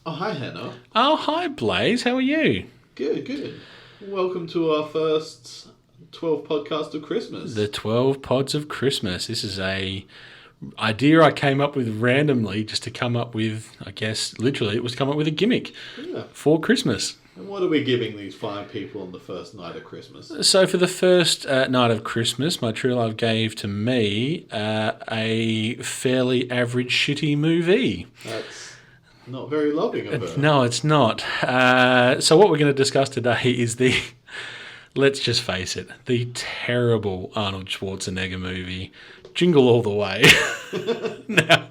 Oh, hi, Henno. Oh, hi, Blaze. How are you? Good, good. Welcome to our first 12 podcast of The Christmas. 12 Pods of Christmas. This is a idea I came up with randomly just to come up with, I guess, literally, it was to come up with a gimmick Yeah. for Christmas. And what are we giving these five people on the first night of Christmas? So for the first night of Christmas, my true love gave to me a fairly average shitty movie. That's not very loving of her. No, it's not. So what we're going to discuss today is let's just face it, the terrible Arnold Schwarzenegger movie, Jingle All the Way. Now,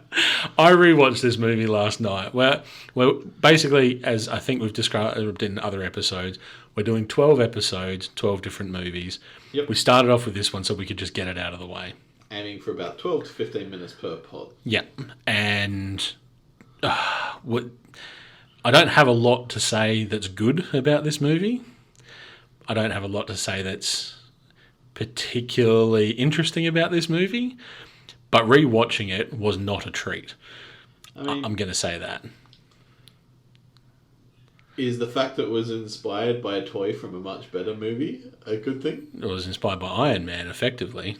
I rewatched this movie last night. Well, basically, as I think we've described in other episodes, we're doing 12 episodes, 12 different movies. Yep. We started off with this one so we could just get it out of the way. Aiming for about 12 to 15 minutes per pod. Yeah, and what I don't have a lot to say that's good about this movie. I don't have a lot to say that's particularly interesting about this movie, but rewatching it was not a treat. I'm going to say that. Is the fact that it was inspired by a toy from a much better movie a good thing? It was inspired by Iron Man, effectively.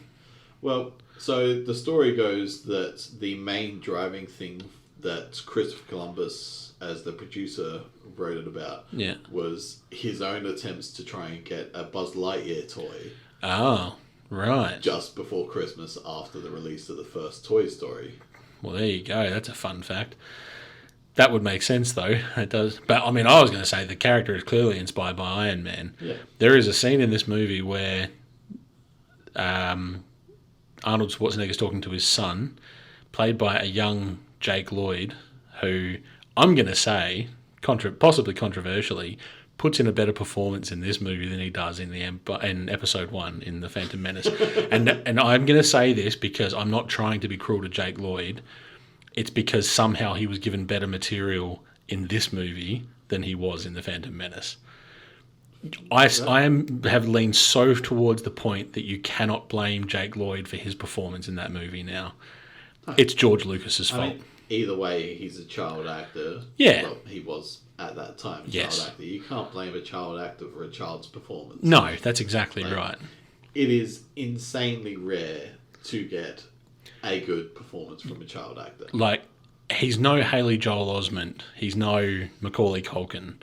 Well, so the story goes that the main driving thing that Christopher Columbus, as the producer, wrote it about was his own attempts to try and get a Buzz Lightyear toy. Oh, right. Just before Christmas, after the release of the first Toy Story. Well, there you go. That's a fun fact. That would make sense, though. It does. But, I mean, I was going to say the character is clearly inspired by Iron Man. Yeah. There is a scene in this movie where Arnold Schwarzenegger is talking to his son, played by a young Jake Lloyd, who I'm going to say, possibly controversially, puts in a better performance in this movie than he does in in episode 1 in The Phantom Menace. and I'm going to say this because I'm not trying to be cruel to Jake Lloyd. It's because somehow he was given better material in this movie than he was in The Phantom Menace. I have leaned so towards the point that you cannot blame Jake Lloyd for his performance in that movie now. It's George Lucas's fault. I mean, either way, he's a child actor. Yeah. Well, he was at that time a child actor. You can't blame a child actor for a child's performance. No, that's exactly right. It is insanely rare to get a good performance from a child actor. Like, he's no Haley Joel Osment. He's no Macaulay Culkin.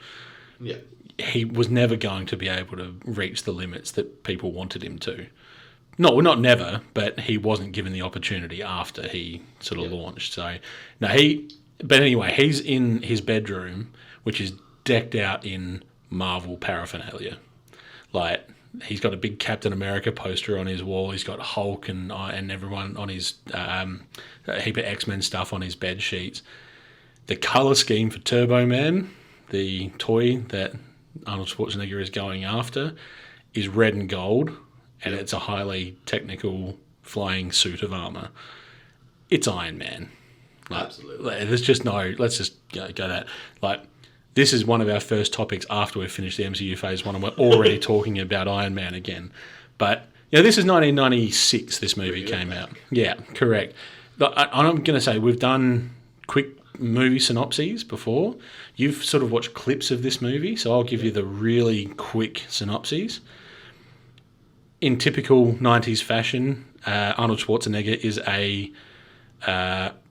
Yeah. He was never going to be able to reach the limits that people wanted him to. No, not never, but he wasn't given the opportunity after he sort of launched. So, no, but anyway, he's in his bedroom, which is decked out in Marvel paraphernalia. Like, he's got a big Captain America poster on his wall. He's got Hulk and everyone on his a heap of X-Men stuff on his bed sheets. The color scheme for Turbo Man, the toy that Arnold Schwarzenegger is going after, is red and gold, and it's a highly technical flying suit of armor. It's Iron Man. Like, absolutely. There's just no. Let's just go that. Like, this is one of our first topics after we've finished the MCU Phase 1 and we're already talking about Iron Man again. But, this is 1996 this movie came out. Yeah, correct. I'm going to say we've done quick movie synopses before. You've sort of watched clips of this movie, so I'll give you the really quick synopses. In typical 90s fashion, Arnold Schwarzenegger is a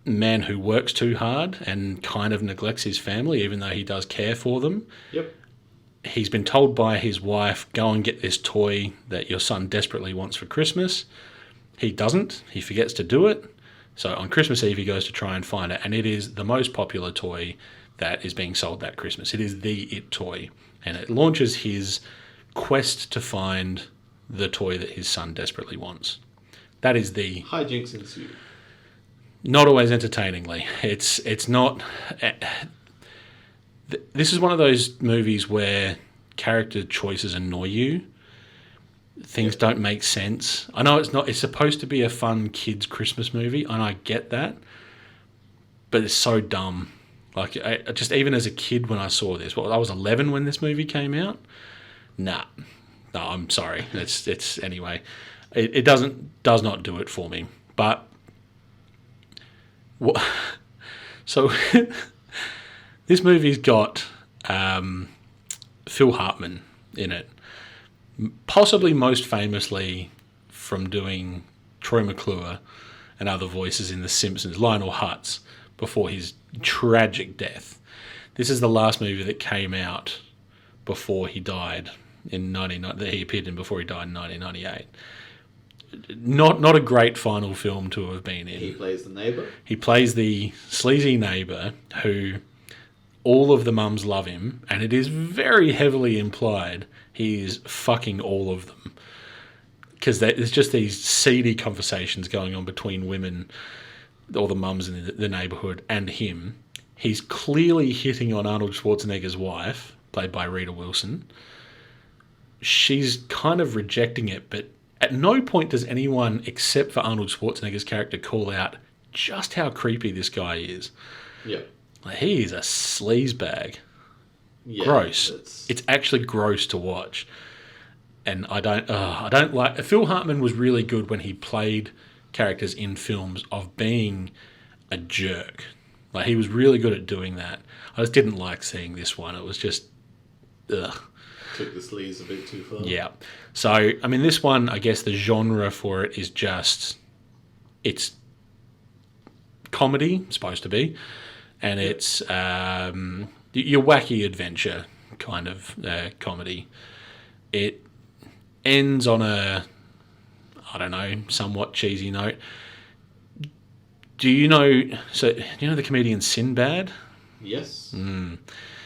man who works too hard and kind of neglects his family, even though he does care for them. Yep. He's been told by his wife, go and get this toy that your son desperately wants for Christmas. He doesn't. He forgets to do it. So on Christmas Eve, he goes to try and find it, and it is the most popular toy that is being sold that Christmas. It is the It toy, and it launches his quest to find the toy that his son desperately wants. That is the... hijinks ensue. Not always entertainingly. It's not... This is one of those movies where character choices annoy you. Things don't make sense. I know it's supposed to be a fun kids' Christmas movie, and I get that, but it's so dumb. Like, just even as a kid when I saw this, I was 11 when this movie came out. No, I'm sorry. It's anyway. It does not do it for me. But what? So This movie's got Phil Hartman in it, possibly most famously from doing Troy McClure and other voices in The Simpsons, Lionel Hutz, before his tragic death. This is the last movie that came out before he died that he appeared in before he died in 1998. Not a great final film to have been in. He plays the neighbour? He plays the sleazy neighbour who all of the mums love him, and it is very heavily implied he is fucking all of them. Because there's just these seedy conversations going on between women, all the mums in the neighbourhood, and him. He's clearly hitting on Arnold Schwarzenegger's wife, played by Rita Wilson. She's kind of rejecting it, but at no point does anyone, except for Arnold Schwarzenegger's character, call out just how creepy this guy is. Yeah. Like, he is a sleazebag. Yeah, gross. It's actually gross to watch. And I don't like... Phil Hartman was really good when he played characters in films of being a jerk. Like, he was really good at doing that. I just didn't like seeing this one. It was just... ugh. Took the sleaze a bit too far. Yeah. So, I mean, this one, I guess the genre for it is just... It's comedy, supposed to be. And it's your wacky adventure kind of comedy. It ends on a, I don't know, somewhat cheesy note. Do you know the comedian Sinbad? Yes.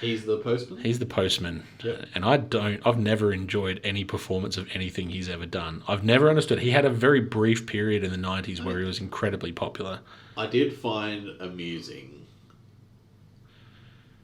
He's the postman? He's the postman. Yep. And I've never enjoyed any performance of anything he's ever done. I've never understood. He had a very brief period in the 90s where he was incredibly popular. I did find amusing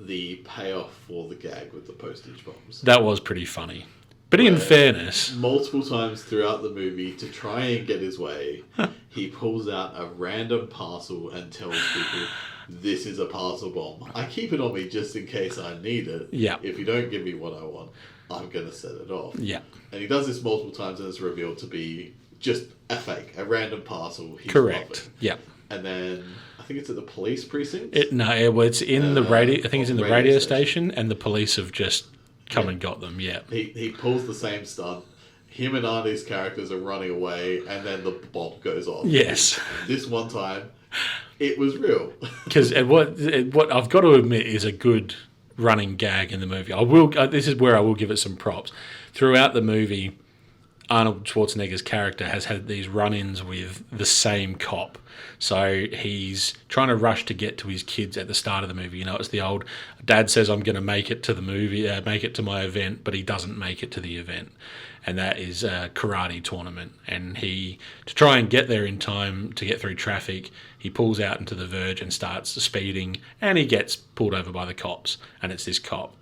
the payoff for the gag with the postage bombs. That was pretty funny. But in fairness... multiple times throughout the movie, to try and get his way, he pulls out a random parcel and tells people, this is a parcel bomb. I keep it on me just in case I need it. Yeah. If you don't give me what I want, I'm going to set it off. Yeah. And he does this multiple times and it's revealed to be just a fake, a random parcel. Correct. Yeah. And then... I think it's at the police precinct. It's in the radio. I think it's in the radio station, and the police have just come and got them. Yeah. He pulls the same stunt. Him and Arnie's characters are running away, and then the bomb goes off. Yes. This one time, it was real. Because what I've got to admit is a good running gag in the movie. This is where I will give it some props. Throughout the movie, Arnold Schwarzenegger's character has had these run-ins with the same cop. So he's trying to rush to get to his kids at the start of the movie. You know, it's the old, Dad says I'm going to make it to the movie, make it to my event, but he doesn't make it to the event. And that is a karate tournament. And to try and get there in time to get through traffic, he pulls out into the verge and starts speeding, and he gets pulled over by the cops, and it's this cop.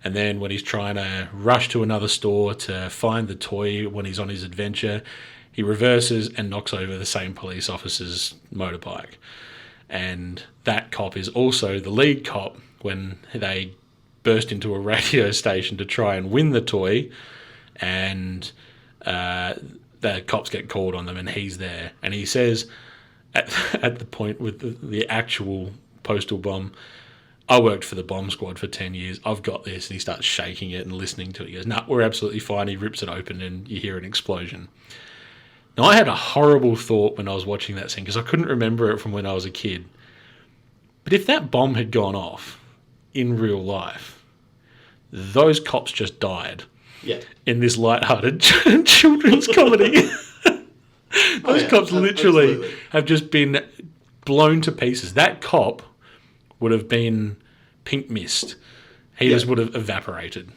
And then when he's trying to rush to another store to find the toy when he's on his adventure, he reverses and knocks over the same police officer's motorbike. And that cop is also the lead cop when they burst into a radio station to try and win the toy, and the cops get called on them, and he's there. And he says, at the point with the actual postal bomb, I worked for the bomb squad for 10 years. I've got this. And he starts shaking it and listening to it. He goes, nah, we're absolutely fine. He rips it open and you hear an explosion. Now, I had a horrible thought when I was watching that scene because I couldn't remember it from when I was a kid. But if that bomb had gone off in real life, those cops just died. Yeah. In this lighthearted children's comedy. Those cops literally have just been blown to pieces. That cop would have been pink mist. He just would have evaporated.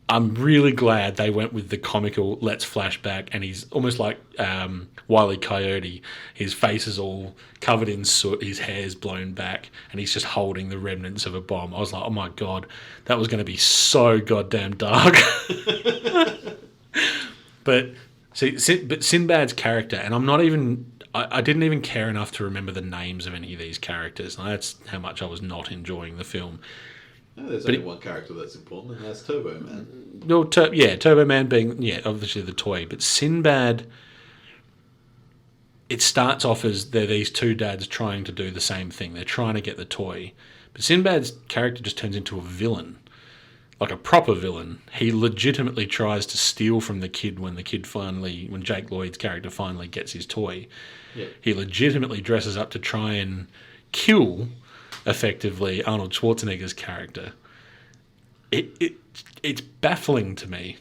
I'm really glad they went with the comical let's flash back, and he's almost like Wile E. Coyote. His face is all covered in soot, his hair's blown back, and he's just holding the remnants of a bomb. I was like, oh my God, that was going to be so goddamn dark. But Sinbad's character, and I didn't even care enough to remember the names of any of these characters. And that's how much I was not enjoying the film. No, there's only one character that's important, and that's Turbo Man. No, Turbo Man being, obviously the toy. But Sinbad, it starts off as they're these two dads trying to do the same thing. They're trying to get the toy. But Sinbad's character just turns into a villain. Like a proper villain. He legitimately tries to steal from the kid when Jake Lloyd's character finally gets his toy. Yeah. He legitimately dresses up to try and kill, effectively, Arnold Schwarzenegger's character. It's baffling to me.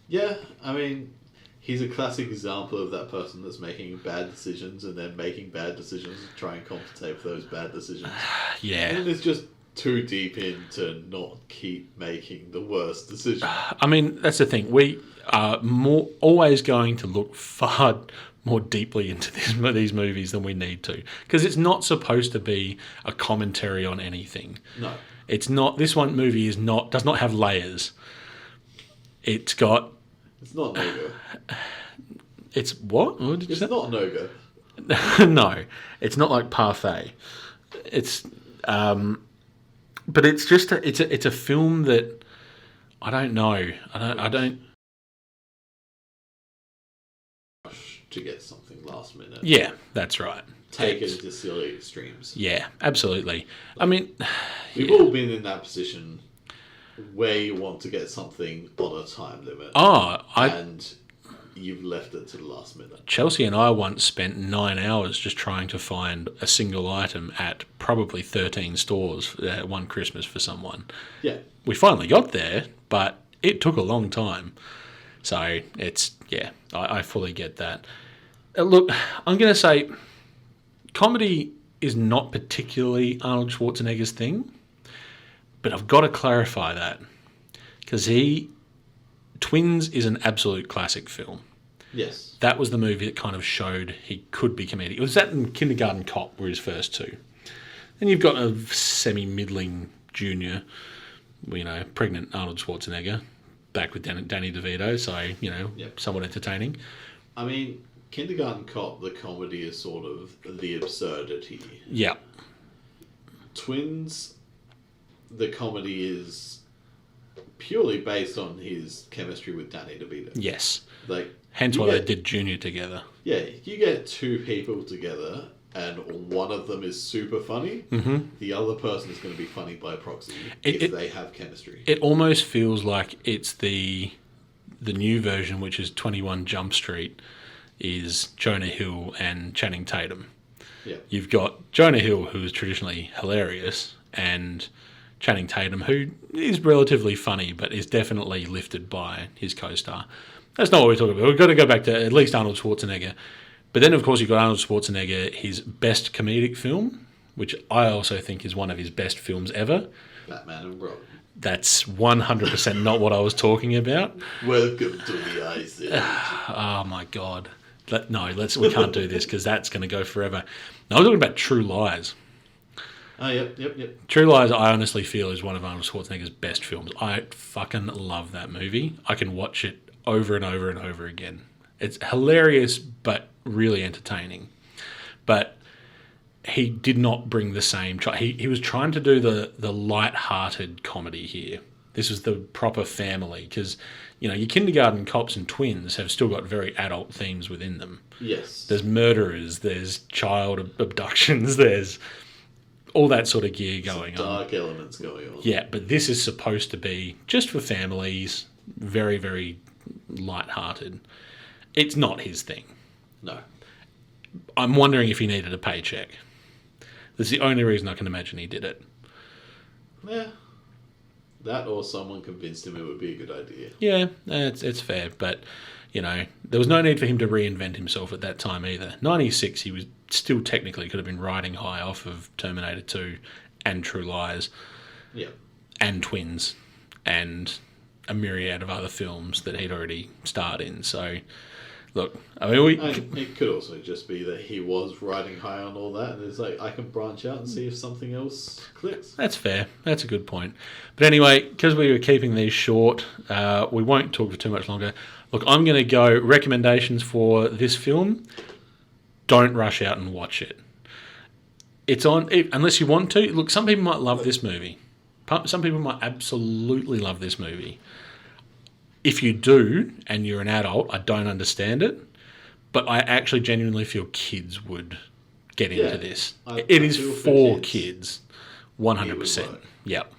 Yeah, I mean, he's a classic example of that person that's making bad decisions and then making bad decisions to try and compensate for those bad decisions. Yeah. And it's just too deep in to not keep making the worst decision. I mean, that's the thing. We are always going to look far more deeply into these movies than we need to. Because it's not supposed to be a commentary on anything. No. It's not. This one movie does not have layers. It's got... It's not no-go. It's what? What did you say? It's not no-go. No. It's not like Parfait. It's... but it's just it's a film that I don't know. I don't to get something last minute. Yeah, that's right. Take it to silly extremes. Yeah, absolutely. I mean, we've all been in that position where you want to get something on a time limit. And you've left it to the last minute. Chelsea and I once spent 9 hours just trying to find a single item at probably 13 stores one Christmas for someone. Yeah. We finally got there, but it took a long time. So it's, yeah, I fully get that. Look, I'm going to say comedy is not particularly Arnold Schwarzenegger's thing, but I've got to clarify that because Twins is an absolute classic film. Yes. That was the movie that kind of showed he could be comedic. It was that and Kindergarten Cop were his first two. Then you've got a semi-middling junior, pregnant Arnold Schwarzenegger, back with Danny DeVito, so, somewhat entertaining. I mean, Kindergarten Cop, the comedy is sort of the absurdity. Yeah. Twins, the comedy is purely based on his chemistry with Danny DeVito. Yes. Hence why they did Junior together. Yeah, you get two people together and one of them is super funny, the other person is going to be funny by proxy if they have chemistry. It almost feels like it's the new version, which is 21 Jump Street, is Jonah Hill and Channing Tatum. Yeah. You've got Jonah Hill, who is traditionally hilarious, and Channing Tatum, who is relatively funny, but is definitely lifted by his co-star. That's not what we're talking about. We've got to go back to at least Arnold Schwarzenegger. But then, of course, you've got Arnold Schwarzenegger, his best comedic film, which I also think is one of his best films ever. Batman and Robin. That's 100% not what I was talking about. Welcome to the Ice Age. Oh, my God. We can't do this because that's going to go forever. No, I'm talking about True Lies. Oh, yep. True Lies, I honestly feel, is one of Arnold Schwarzenegger's best films. I fucking love that movie. I can watch it over and over and over again. It's hilarious, but really entertaining. But he did not bring the same... He was trying to do the light-hearted comedy here. This was the proper family, because, your Kindergarten Cops and Twins have still got very adult themes within them. Yes. There's murderers, there's child abductions, there's all that sort of gear going on. Dark elements going on. Yeah, but this is supposed to be just for families, very, very light-hearted. It's not his thing. No. I'm wondering if he needed a paycheck. That's the only reason I can imagine he did it. Yeah. That or someone convinced him it would be a good idea. Yeah, it's fair. But, there was no need for him to reinvent himself at that time either. 96, he was still technically could have been riding high off of Terminator 2 and True Lies. Yeah. And Twins. And a myriad of other films that he'd already starred in. So... Look, I mean, it could also just be that he was riding high on all that, and it's like, I can branch out and see if something else clicks. That's fair. That's a good point. But anyway, because we were keeping these short, we won't talk for too much longer. Look, I'm going to go recommendations for this film. Don't rush out and watch it. It's on, unless you want to. Look, some people might love this movie. Some people might absolutely love this movie. If you do, and you're an adult, I don't understand it, but I actually genuinely feel kids would get into this. It is for kids, 100%. Yep.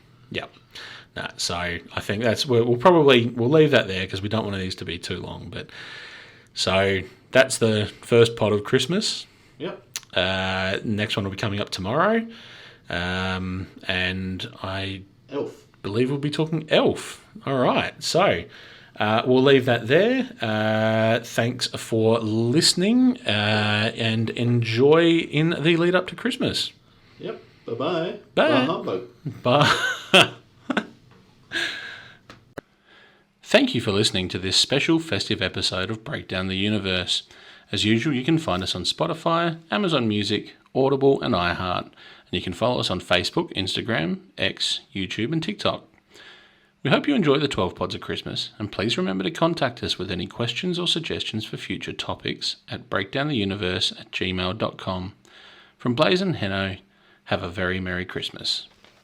No, so I think we'll leave that there because we don't want these to be too long. But so that's the first pod of Christmas. Yep. Next one will be coming up tomorrow, and I believe we'll be talking Elf. All right, so we'll leave that there. Thanks for listening, and enjoy in the lead up to Christmas. Yep. Bye-bye. Bye. Bye. Thank you for listening to this special festive episode of Breakdown the Universe. As usual, you can find us on Spotify, Amazon Music, Audible, and iHeart. And you can follow us on Facebook, Instagram, X, YouTube, and TikTok. We hope you enjoy the 12 Pods of Christmas, and please remember to contact us with any questions or suggestions for future topics at breakdowntheuniverse@gmail.com. From Blaze and Henno, have a very Merry Christmas.